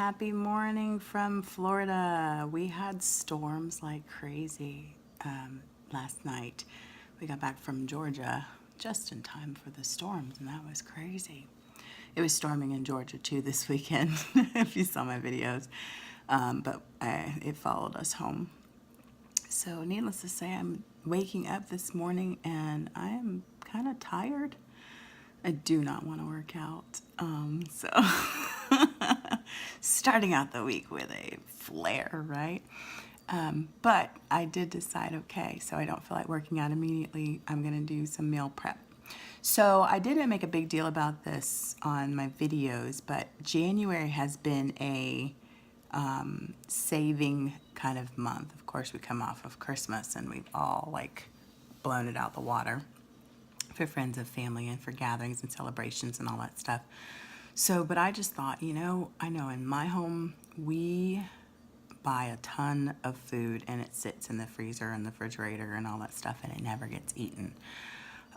Happy morning from Florida. We had storms like crazy last night. We got back from Georgia just in time for the storms, and that was crazy. It was storming in Georgia too this weekend, if you saw my videos, but it followed us home. So needless to say, I'm waking up this morning and I am kind of tired. I do not want to work out. So starting out the week with a flare, right? But I did decide, okay, so I don't feel like working out immediately. I'm going to do some meal prep. So I didn't make a big deal about this on my videos, but January has been a saving kind of month. Of course, we come off of Christmas and we've all like blown it out the water for friends and family and for gatherings and celebrations and all that stuff. So, but I just thought, I know in my home, we buy a ton of food and it sits in the freezer and the refrigerator and all that stuff and it never gets eaten.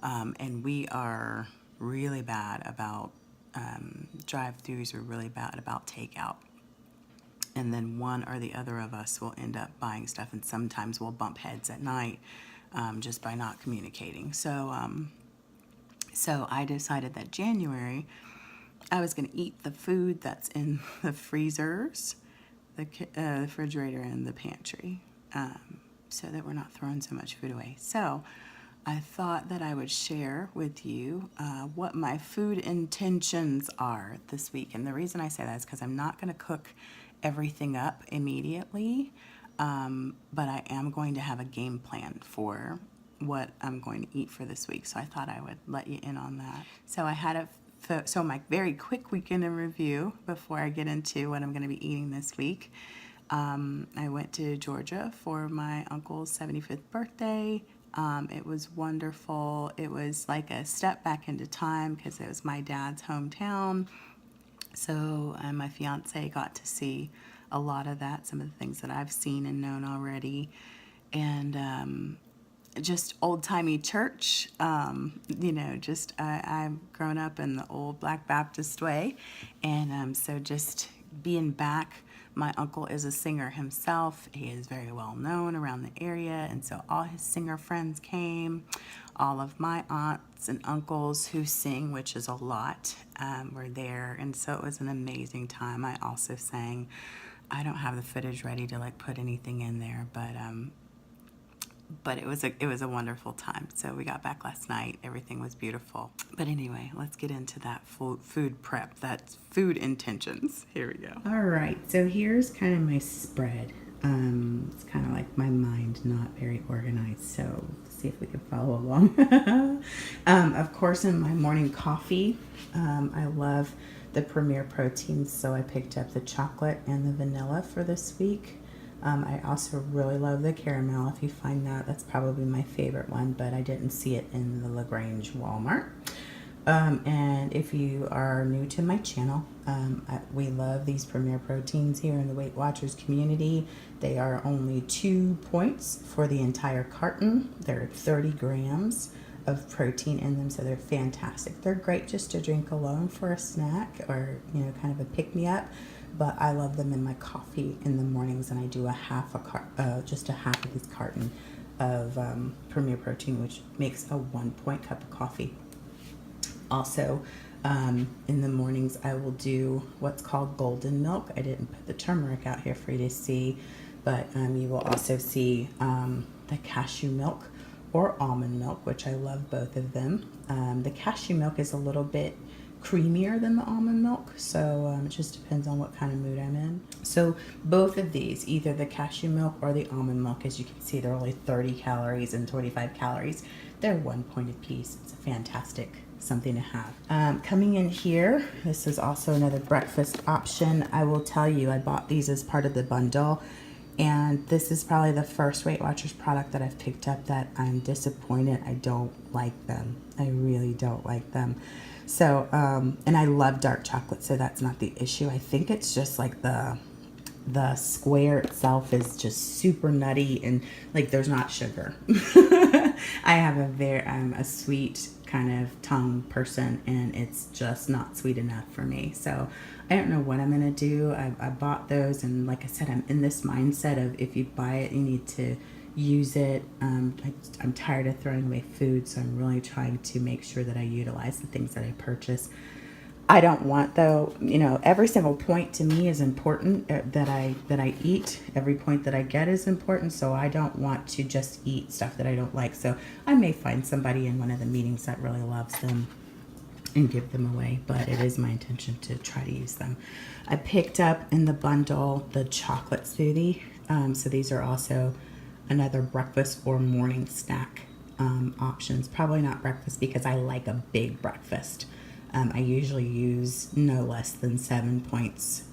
And we are really bad about drive-thrus, are really bad about takeout. And then one or the other of us will end up buying stuff, and sometimes we'll bump heads at night just by not communicating. So I decided that January I was going to eat the food that's in the freezers, the refrigerator, and the pantry, so that we're not throwing so much food away. So I thought that I would share with you what my food intentions are this week. And the reason I say that is because I'm not going to cook everything up immediately, but I am going to have a game plan for what I'm going to eat for this week. So I thought I would let you in on that. So I had so my very quick weekend in review before I get into what I'm going to be eating this week. I went to Georgia for my uncle's 75th birthday. It was wonderful. It was like a step back into time because it was my dad's hometown. So my fiance got to see a lot of that, some of the things that I've seen and known already. And just old-timey church, just I've grown up in the old Black Baptist way. And so just being back, my uncle is a singer himself. He is very well known around the area, and so all his singer friends came. All of my aunts and uncles who sing, which is a lot, were there, and so it was an amazing time. I also sang. I don't have the footage ready to like put anything in there, but it was a wonderful time. So we got back last night. Everything was beautiful. But anyway, let's get into that food prep. That's food intentions. Here we go. All right. So here's kind of my spread. It's kind of like my mind not very organized. So let's see if we can follow along. Of course, in my morning coffee, I love the Premier Proteins. So I picked up the chocolate and the vanilla for this week. I also really love the caramel. If you find that, that's probably my favorite one, but I didn't see it in the LaGrange Walmart. And if you are new to my channel, we love these Premier Proteins here in the Weight Watchers community. They are only 2 points for the entire carton. They're 30 grams of protein in them, so they're fantastic. They're great just to drink alone for a snack or, kind of a pick-me-up. But I love them in my coffee in the mornings, and I do just a half of this carton of Premier Protein, which makes a 1 point cup of coffee. Also, in the mornings, I will do what's called golden milk. I didn't put the turmeric out here for you to see, but you will also see the cashew milk or almond milk, which I love both of them. The cashew milk is a little bit creamier than the almond milk, so it just depends on what kind of mood I'm in. So both of these, either the cashew milk or the almond milk, as you can see, they're only 30 calories and 25 calories. They're 1 point apiece. It's a fantastic something to have. Coming in here, this is also another breakfast option. I will tell you, I bought these as part of the bundle, and this is probably the first Weight Watchers product that I've picked up that I'm disappointed. I don't like them. I really don't like them. So, and I love dark chocolate, so that's not the issue. I think it's just like the square itself is just super nutty and like there's not sugar. I have a sweet kind of tongue person, and it's just not sweet enough for me. So I don't know what I'm going to do. I bought those, and like I said, I'm in this mindset of if you buy it, you need to use it. I'm tired of throwing away food, so I'm really trying to make sure that I utilize the things that I purchase. I don't want, though, every single point to me is important, that I eat. Every point that I get is important, so I don't want to just eat stuff that I don't like. So I may find somebody in one of the meetings that really loves them and give them away, but it is my intention to try to use them. I picked up in the bundle the chocolate smoothie. So these are also another breakfast or morning snack options. Probably not breakfast because I like a big breakfast. I usually use no less than 7 points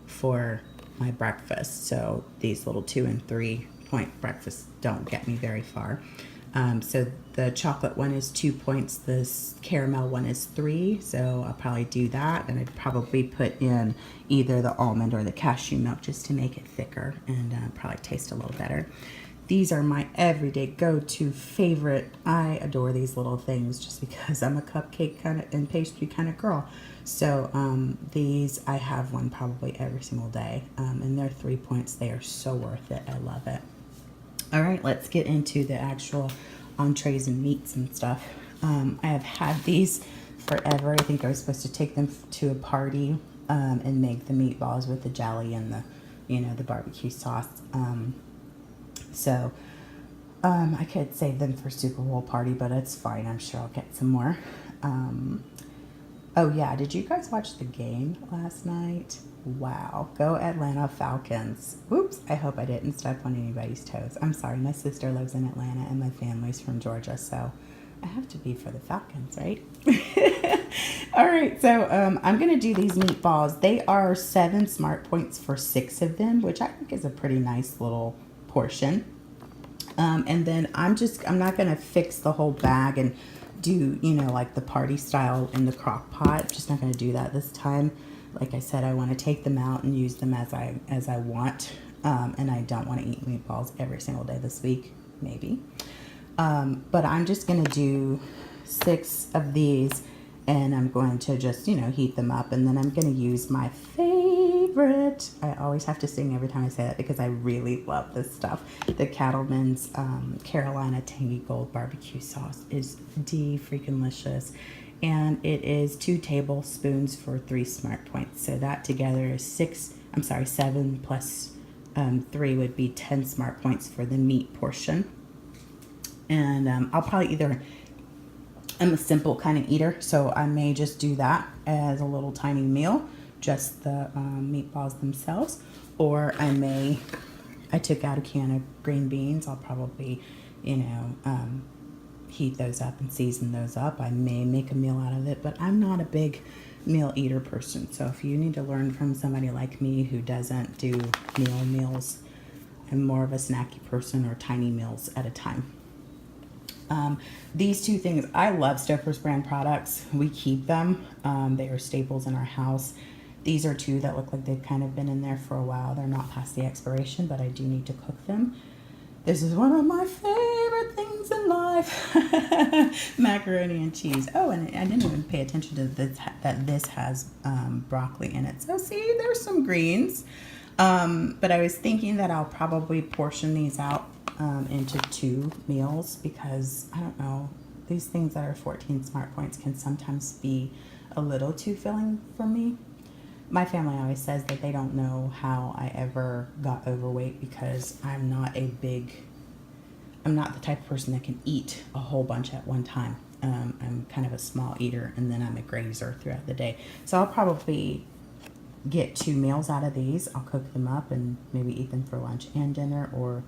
for my breakfast. So these little 2 and 3 point breakfasts don't get me very far. So the chocolate one is 2 points. This caramel one is 3. So I'll probably do that. And I'd probably put in either the almond or the cashew milk just to make it thicker and probably taste a little better. These are my everyday go-to favorite. I adore these little things just because I'm a cupcake kind of and pastry kind of girl. So these, I have one probably every single day. And they're 3 points. They are so worth it. I love it. All right, let's get into the actual entrees and meats and stuff. I have had these forever. I think I was supposed to take them to a party and make the meatballs with the jelly and the barbecue sauce. So I could save them for Super Bowl party, but it's fine. I'm sure I'll get some more. Oh yeah, did you guys watch the game last night? Wow, go Atlanta Falcons. Whoops, I hope I didn't step on anybody's toes. I'm sorry, my sister lives in Atlanta and my family's from Georgia, so I have to be for the Falcons, right? All right, so I'm going to do these meatballs. They are 7 smart points for 6 of them, which I think is a pretty nice little portion. And then I'm not going to fix the whole bag and do, like the party style in the crock pot. I'm just not going to do that this time. Like I said, I want to take them out and use them as I want. And I don't want to eat meatballs every single day this week, maybe. But I'm just going to do 6 of these, and I'm going to just, heat them up. And then I'm going to use my favorite. I always have to sing every time I say that because I really love this stuff. The Cattleman's Carolina Tangy Gold Barbecue Sauce is freaking-licious. And it is 2 tablespoons for 3 smart points. So that together is 7 plus 3 would be 10 smart points for the meat portion. And I'll probably I'm a simple kind of eater, so I may just do that as a little tiny meal, just the meatballs themselves. Or I took out a can of green beans. I'll probably, heat those up and season those up. I may make a meal out of it, but I'm not a big meal eater person. So if you need to learn from somebody like me who doesn't do meals, I'm more of a snacky person or tiny meals at a time. These 2 things, I love Stouffer's brand products. We keep them. They are staples in our house. These are 2 that look like they've kind of been in there for a while. They're not past the expiration, but I do need to cook them. This is one of my favorite things in life. Macaroni and cheese. Oh, and I didn't even pay attention to this, that this has broccoli in it. So see, there's some greens. But I was thinking that I'll probably portion these out into 2 meals because, I don't know, these things that are 14 smart points can sometimes be a little too filling for me. My family always says that they don't know how I ever got overweight because I'm not the type of person that can eat a whole bunch at one time. I'm kind of a small eater, and then I'm a grazer throughout the day. So I'll probably get 2 meals out of these. I'll cook them up and maybe eat them for lunch and dinner, or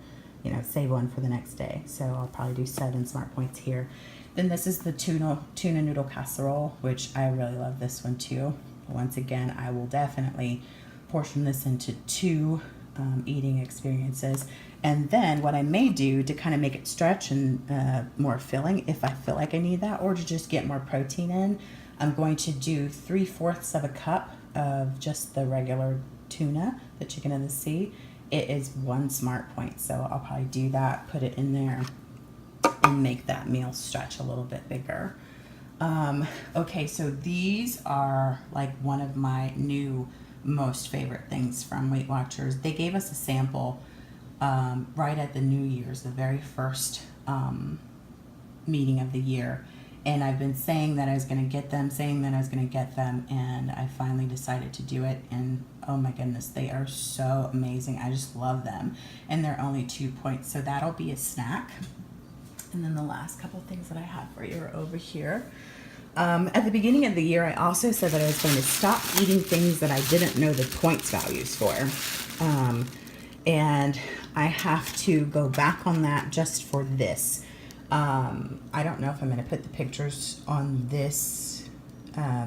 save one for the next day. So I'll probably do 7 smart points here. Then this is the tuna noodle casserole, which I really love this one too. Once again, I will definitely portion this into 2 eating experiences. And then what I may do to kind of make it stretch and more filling, if I feel like I need that, or to just get more protein in, I'm going to do 3/4 of a cup of just the regular tuna, the chicken of the sea. It is 1 smart point, so I'll probably do that, put it in there, and make that meal stretch a little bit bigger. Okay, so these are like one of my new most favorite things from Weight Watchers. They gave us a sample right at the New Year's, the very first meeting of the year. And I've been saying that I was going to get them, and I finally decided to do it. And oh my goodness, they are so amazing. I just love them. And they're only 2 points, so that'll be a snack. And then the last couple things that I have for you are over here. At the beginning of the year, I also said that I was going to stop eating things that I didn't know the points values for. And I have to go back on that just for this. I don't know if I'm going to put the pictures on this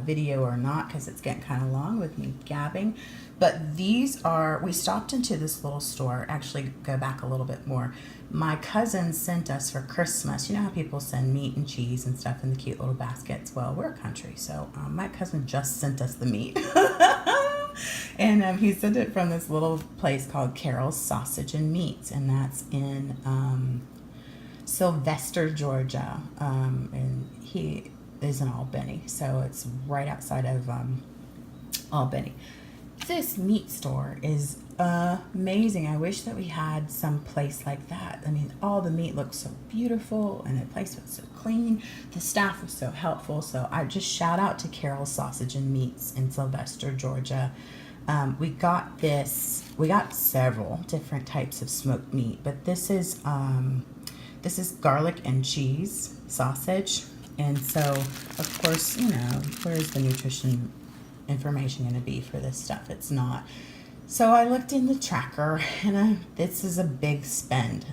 video or not, because it's getting kind of long with me gabbing. But these are, we stopped into this little store, actually go back a little bit more. My cousin sent us for Christmas, you know how people send meat and cheese and stuff in the cute little baskets? Well, we're a country, so my cousin just sent us the meat. And he sent it from this little place called Carol's Sausage and Meats, and that's in Sylvester, Georgia, and he is in Albany, so it's right outside of Albany. This meat store is amazing. I wish that we had some place like that. I mean, all the meat looks so beautiful, and the place was so clean. The staff was so helpful. So I just shout out to Carol's Sausage and Meats in Sylvester, Georgia. We got several different types of smoked meat, but this is garlic and cheese sausage. And so, of course, you know, where's the nutrition information going to be for this stuff? It's not. So I looked in the tracker, and this is a big spend.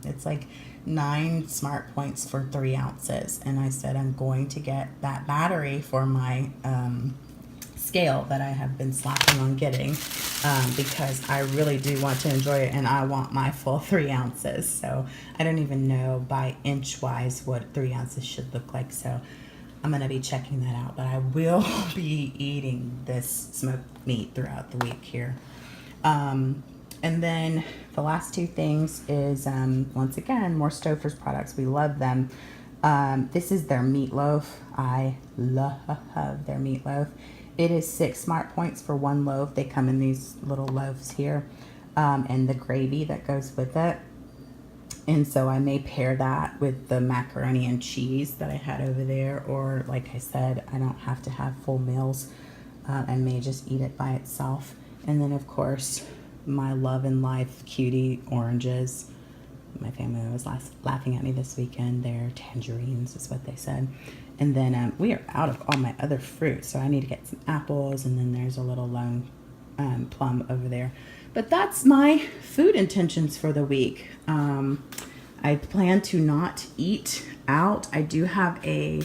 It's like 9 smart points for 3 ounces. And I said, I'm going to get that battery for my scale that I have been slacking on getting, because I really do want to enjoy it, and I want my full 3 ounces. So I don't even know by inch wise what 3 ounces should look like. So I'm going to be checking that out, but I will be eating this smoked meat throughout the week here. And then the last 2 things is, once again, more Stouffer's products. We love them. This is their meatloaf. I love their meatloaf. It is 6 smart points for 1 loaf. They come in these little loaves here, and the gravy that goes with it. And so I may pair that with the macaroni and cheese that I had over there, or like I said, I don't have to have full meals. I may just eat it by itself. And then, of course, my Love and Life cutie oranges. My family was laughing at me this weekend. They're tangerines is what they said. And then we are out of all my other fruit, so I need to get some apples, and then there's a little lone plum over there. But that's my food intentions for the week. I plan to not eat out. I do have a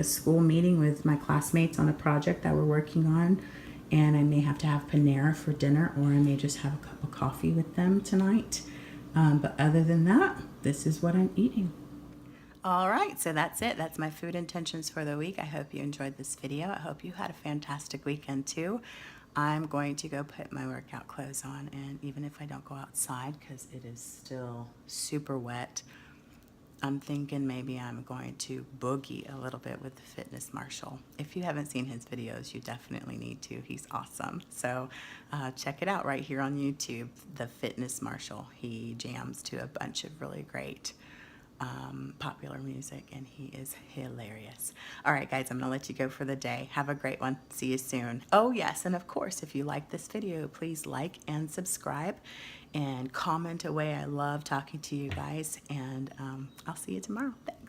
school meeting with my classmates on a project that we're working on, and I may have to have Panera for dinner, or I may just have a cup of coffee with them tonight. But other than that, this is what I'm eating. All right, so that's it. That's my food intentions for the week. I hope you enjoyed this video. I hope you had a fantastic weekend too. I'm going to go put my workout clothes on, and even if I don't go outside because it is still super wet, I'm thinking maybe I'm going to boogie a little bit with the Fitness Marshall. If you haven't seen his videos, you definitely need to. He's awesome. So check it out right here on YouTube, the Fitness Marshall. He jams to a bunch of really great popular music, and he is hilarious. All right, guys, I'm gonna let you go for the day. Have a great one. See you soon. Oh yes, and of course, if you like this video, please like and subscribe and comment away. I love talking to you guys, and I'll see you tomorrow. Thanks.